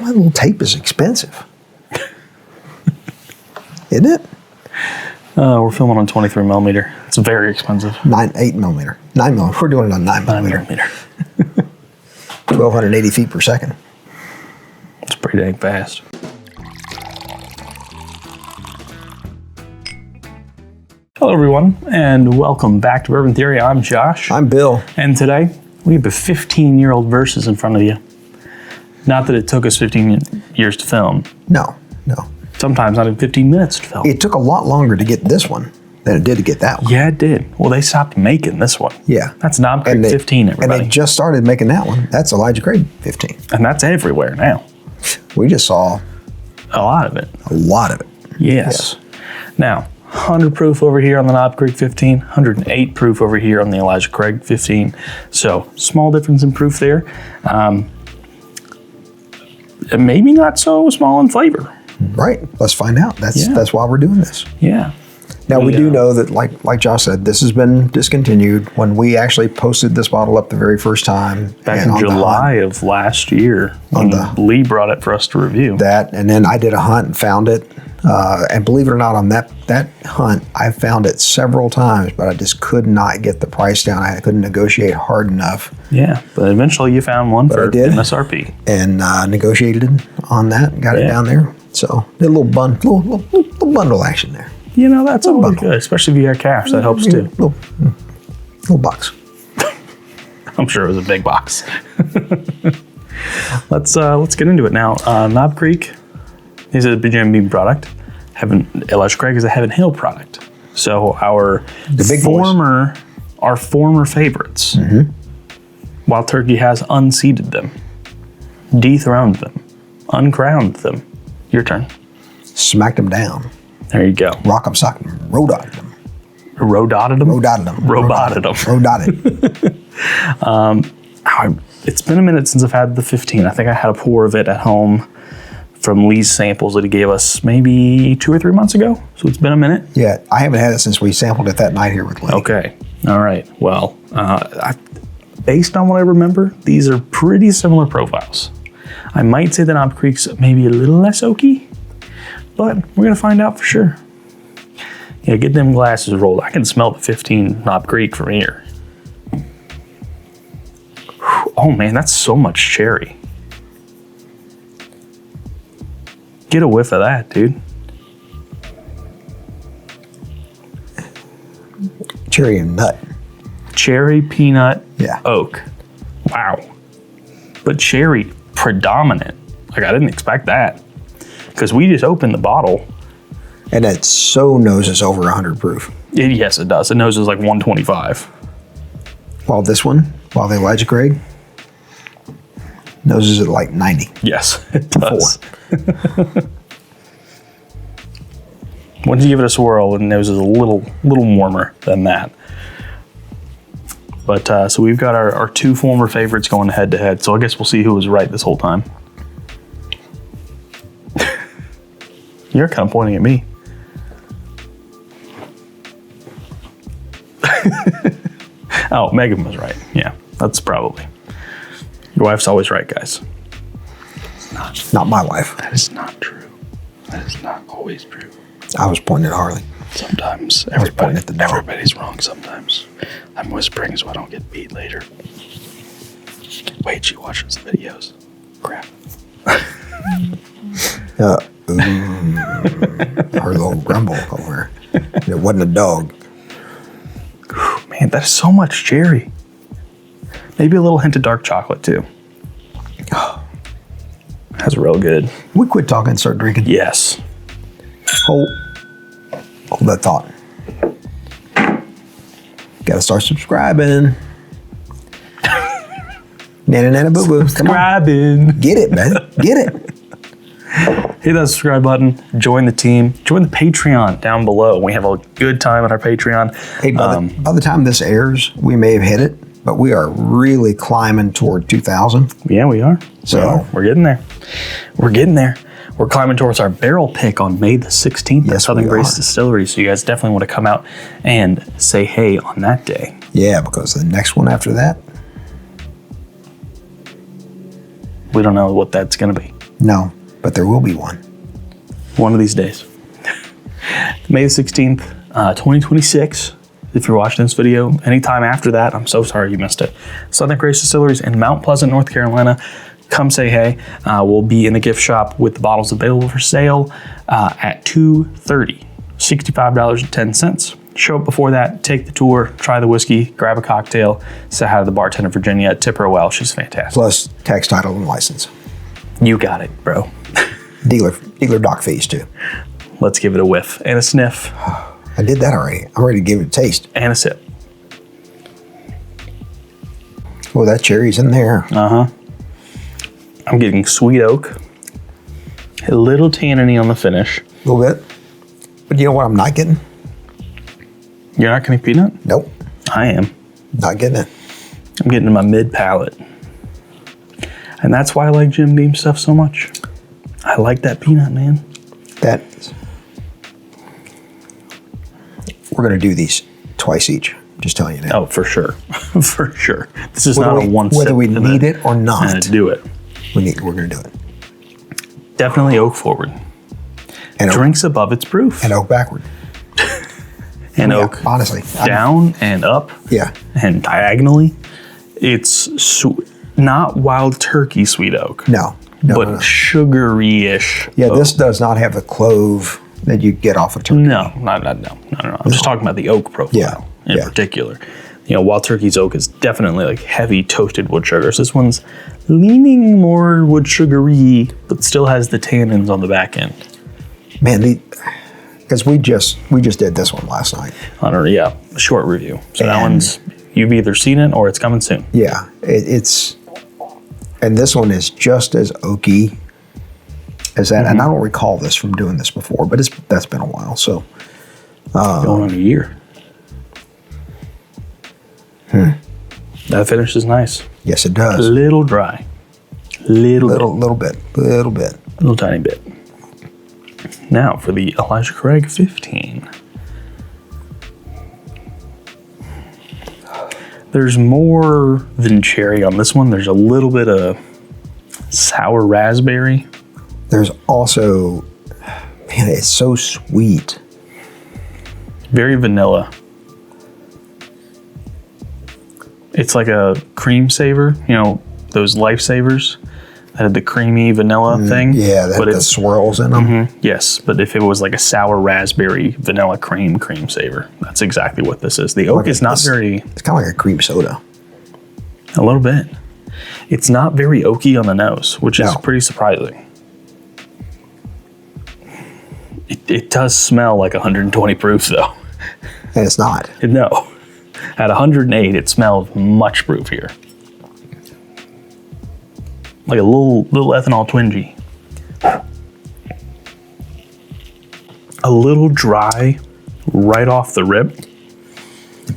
that little tape is expensive. Isn't it? We're filming on 23 millimeter. It's very expensive. 8 millimeter. 9 millimeter. We're doing it on 9 millimeter. 1,280 feet per second. It's pretty dang fast. Hello, everyone, and welcome back to Bourbon Theory. I'm Josh. I'm Bill. And today, we have a 15-year-old versus in front of you. Not that it took us 15 years to film. No. Sometimes not even 15 minutes to film. It took a lot longer to get this one than it did to get that one. Yeah, it did. Well, they stopped making this one. Yeah. That's Knob Creek 15, everybody. And they just started making that one. That's Elijah Craig 15. And that's everywhere now. We just saw a lot of it. A lot of it. Yes. Now, 100 proof over here on the Knob Creek 15, 108 proof over here on the Elijah Craig 15. So, small difference in proof there. Maybe not so small in flavor. Right. Let's find out. That's why we're doing this. Yeah. Now, we do know that, like Josh said, this has been discontinued. When we actually posted this bottle up the very first time. Back in July of last year, when Lee brought it for us to review. And then I did a hunt and found it. And believe it or not, on that hunt, I found it several times, but I just could not get the price down. I couldn't negotiate hard enough. Yeah, but eventually you found one for MSRP. And negotiated on that, got it down there. So, did a little bundle action there. You know, that's always good, especially if you got cash. That helps too. Little box. I'm sure it was a big box. Let's get into it now. Knob Creek is a Jim Beam product. Elijah Craig is a Heaven Hill product. So our former favorites. Mm-hmm. Wild Turkey has unseated them, dethroned them, uncrowned them. Your turn. Smacked them down. There you go. Rock 'em, sock 'em, rodotted them. Rodotted them? Rodotted them. Roboted them. Rodotted. It's been a minute since I've had the 15. I think I had a pour of it at home from Lee's samples that he gave us maybe 2 or 3 months ago. So it's been a minute. Yeah, I haven't had it since we sampled it that night here with Lee. Okay. All right. Well, based on what I remember, these are pretty similar profiles. I might say the Knob Creek's maybe a little less oaky, but we're going to find out for sure. Yeah, get them glasses rolled. I can smell the 15 Knob Creek from here. Oh man, that's so much cherry. Get a whiff of that, dude. Cherry and nut. Cherry, peanut, oak. Wow. But cherry predominant. Like, I didn't expect that. Because we just opened the bottle. And it so noses over 100 proof. Yes, it does. It noses like 125. While the Elijah Craig noses at like 90. Yes, it does. Once you give it a swirl, it noses a little warmer than that. But so we've got our 2 former favorites going head to head. So I guess we'll see who was right this whole time. You're kind of pointing at me. Oh, Megan was right. Yeah, that's probably. Your wife's always right, guys. Not my wife. That is not true. That is not always true. I was pointing at Harley. Sometimes everybody's wrong sometimes. I'm whispering so I don't get beat later. Wait, she watches the videos. Crap. Her little grumble over. It wasn't a dog. Man, that is so much cherry. Maybe a little hint of dark chocolate too. That's real good. We quit talking and start drinking. Yes. Hold that thought. Gotta start subscribing. Nana boo boo. Subscribing. Get it, man. Get it. Hit that subscribe button. Join the team. Join the Patreon down below. We have a good time at our Patreon. Hey, by the time this airs, we may have hit it, but we are really climbing toward 2,000. Yeah, we are. So we're getting there. We're getting there. We're climbing towards our barrel pick on May the 16th at Southern Grace Distillery. So you guys definitely want to come out and say hey on that day. Yeah, because the next one after that, we don't know what that's going to be. No, but there will be one. One of these days. May the 16th, 2026. If you're watching this video anytime after that, I'm so sorry you missed it. Southern Grace Distilleries in Mount Pleasant, North Carolina. Come say hey. We'll be in the gift shop with the bottles available for sale at 2:30, $65.10. Show up before that, take the tour, try the whiskey, grab a cocktail, say hi to the bartender Virginia, tip her well. She's fantastic. Plus tax, title, and license. You got it, bro. Dealer dock fees too. Let's give it a whiff and a sniff. I did that already. I'm ready to give it a taste. And a sip. Oh, that cherry's in there. Uh-huh. I'm getting sweet oak. A little tanniny on the finish. A little bit. But you know what I'm not getting? You're not getting peanut? Nope. I am. Not getting it. I'm getting in my mid-palate. And that's why I like Jim Beam stuff so much. I like that peanut, man. We're going to do these twice each. Just telling you now. Oh, for sure. For sure. This is Whether not a one sip. Whether we need it or not. Do it. We're going to do it. Definitely oak forward. And drinks above its proof. And oak backward. And oak honestly. Down and up. Yeah. And diagonally. It's not wild turkey sweet oak. No. But sugary-ish. Yeah, oak. this does not have the clove that you get off of turkey. No. I'm just talking about the oak profile in particular. You know, wild turkey's oak is definitely like heavy toasted wood sugars. This one's leaning more wood sugary, but still has the tannins on the back end. Man, because we just did this one last night. A short review. So that one's, you've either seen it or it's coming soon. Yeah, and this one is just as oaky as that. And I don't recall this from doing this before, but that's been a while. So going on a year. That finish is nice. Yes, it does. A little dry. Little bit. Little tiny bit. Now for the Elijah Craig 15. There's more than cherry on this one. There's a little bit of sour raspberry. There's also, man, it's so sweet. Very vanilla. It's like a cream saver, you know, those Lifesavers that had the creamy vanilla thing. Yeah, that had the swirls in them. Yes, but if it was like a sour raspberry vanilla cream saver, that's exactly what this is. The oak is not very... It's kind of like a cream soda. A little bit. It's not very oaky on the nose, which is pretty surprising. It does smell like 120 proof though. And it's not. No. At 108, it smells much proofier. Like a little ethanol twingy. A little dry right off the rip.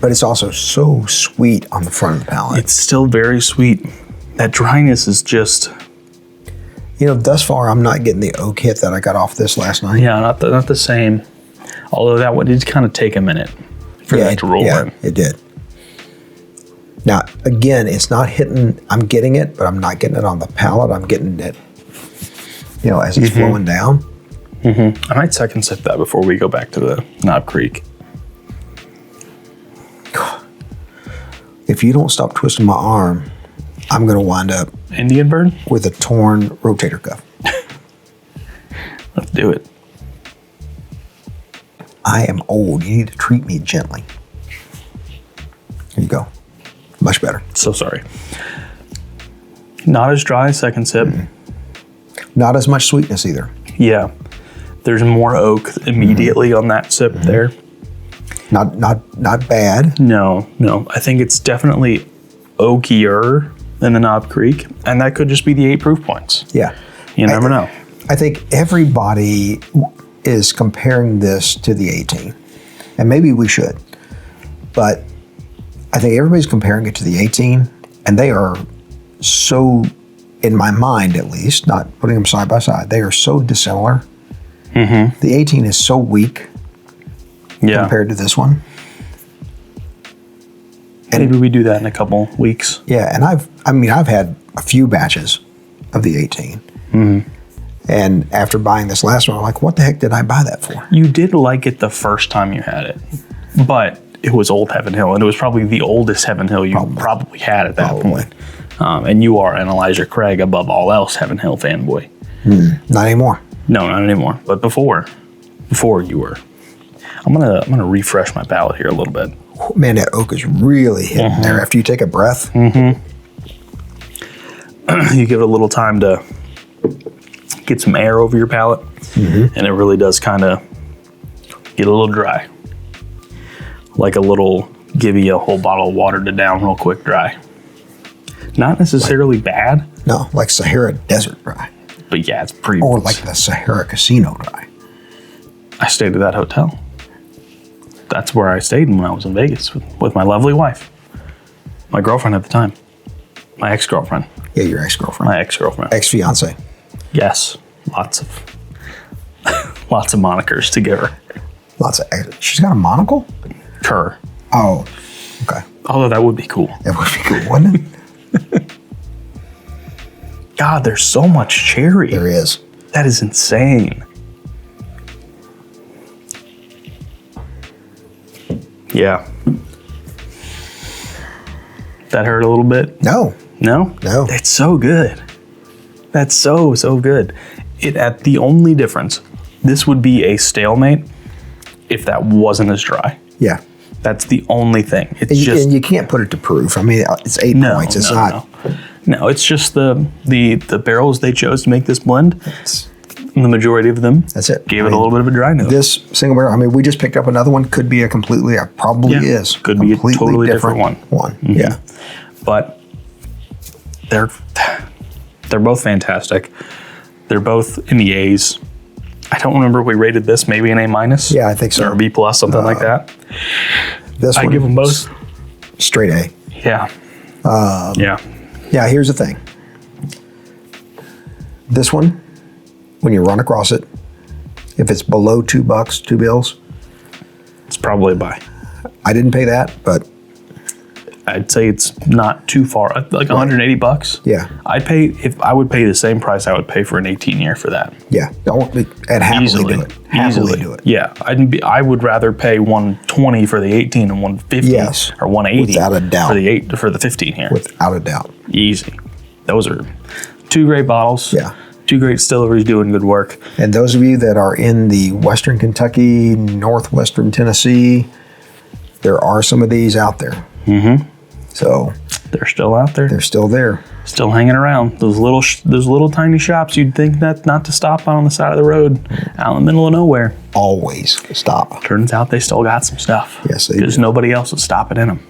But it's also so sweet on the front of the palate. It's still very sweet. That dryness is just... You know, thus far, I'm not getting the oak hit that I got off this last night. Yeah, not the same. Although that one did kind of take a minute for that to roll in. Yeah, it did. Now, again, it's not hitting, I'm getting it, but I'm not getting it on the palate. I'm getting it, you know, as it's flowing down. I might second sip that before we go back to the Knob Creek. If you don't stop twisting my arm, I'm going to wind up Indian bird with a torn rotator cuff. Let's do it. I am old. You need to treat me gently. Here you go. Much better. So sorry. Not as dry, second sip. Not as much sweetness either. Yeah. There's more oak immediately on that sip there. Not bad. No. I think it's definitely oakier than the Knob Creek, and that could just be the 8 proof points. Yeah. You never know. I think everybody is comparing this to the 18, and maybe we should, but I think everybody's comparing it to the 18, and they are so, in my mind at least, not putting them side by side, they are so dissimilar. The 18 is so weak compared to this one. And maybe we do that in a couple weeks. Yeah, and I've had a few batches of the 18, And after buying this last one, I'm like, what the heck did I buy that for? You did like it the first time you had it, but it was Old Heaven Hill, and it was probably the oldest Heaven Hill you probably had at that point. And you are an Elijah Craig, above all else, Heaven Hill fanboy. Not anymore. No, not anymore. But before you were. I'm gonna refresh my palate here a little bit. Man, that oak is really hitting there. After you take a breath. You give it a little time to get some air over your palate, and it really does kind of get a little dry. Like a little, give you a whole bottle of water to down real quick dry. Not necessarily bad. No, like Sahara Desert dry. But yeah, it's pretty. Or like the Sahara Casino dry. I stayed at that hotel. That's where I stayed when I was in Vegas with my lovely wife. My girlfriend at the time. My ex-girlfriend. Yeah, your ex-girlfriend. My ex-girlfriend. Ex-fiance. Yes. Lots of monikers to give her. She's got a monocle? Her. Oh, okay. Although that would be cool. That would be cool, wouldn't it? God, there's so much cherry. There is. That is insane. Yeah. That hurt a little bit? No. No? No. It's so good. That's so good. The only difference, this would be a stalemate if that wasn't as dry. Yeah. That's the only thing. It's and you can't put it to proof. I mean, it's 8 points. It's not. No, it's just the barrels they chose to make this blend. The majority of them. That's it. Gave it a little bit of a dry note. This single barrel, I mean, we just picked up another one. Could be a completely, is. Could be a totally different one. Yeah. But they're both fantastic. They're both in the A's. I don't remember if we rated this maybe an A-. Yeah, I think so. Or a B+, something like that. This one, I give them both straight A. Yeah. Yeah. Yeah, here's the thing. This one, when you run across it, if it's below $2, 2 bills, it's probably a buy. I didn't pay that, but I'd say it's not too far. Like $180. Yeah. If I would pay the same price I would pay for an 18-year for that. Yeah. And happily do it. Happily do it. Yeah. I would rather pay $120 for the 18 and $150 or $180 without a doubt. For the 15 here. Without a doubt. Easy. Those are 2 great bottles. Yeah. 2 great distilleries doing good work. And those of you that are in the Western Kentucky, Northwestern Tennessee, there are some of these out there. So they're still out there. They're still there. Still hanging around. Those little tiny shops you'd think that not to stop on the side of the road out in the middle of nowhere. Always stop. Turns out they still got some stuff. Yes, they do. Because nobody else would stop it in them.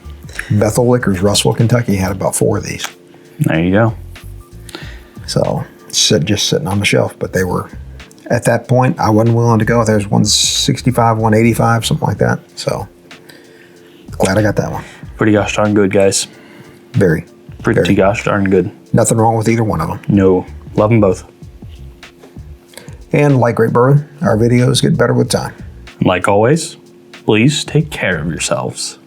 Bethel Liquors, Russell, Kentucky had about 4 of these. There you go. So just sitting on the shelf, but they were, at that point, I wasn't willing to go. There's 165, 185, something like that. So glad I got that one. Pretty gosh darn good, guys. Very. Pretty gosh darn good. Nothing wrong with either one of them. No. Love them both. And like great bourbon, our videos get better with time. Like always, please take care of yourselves.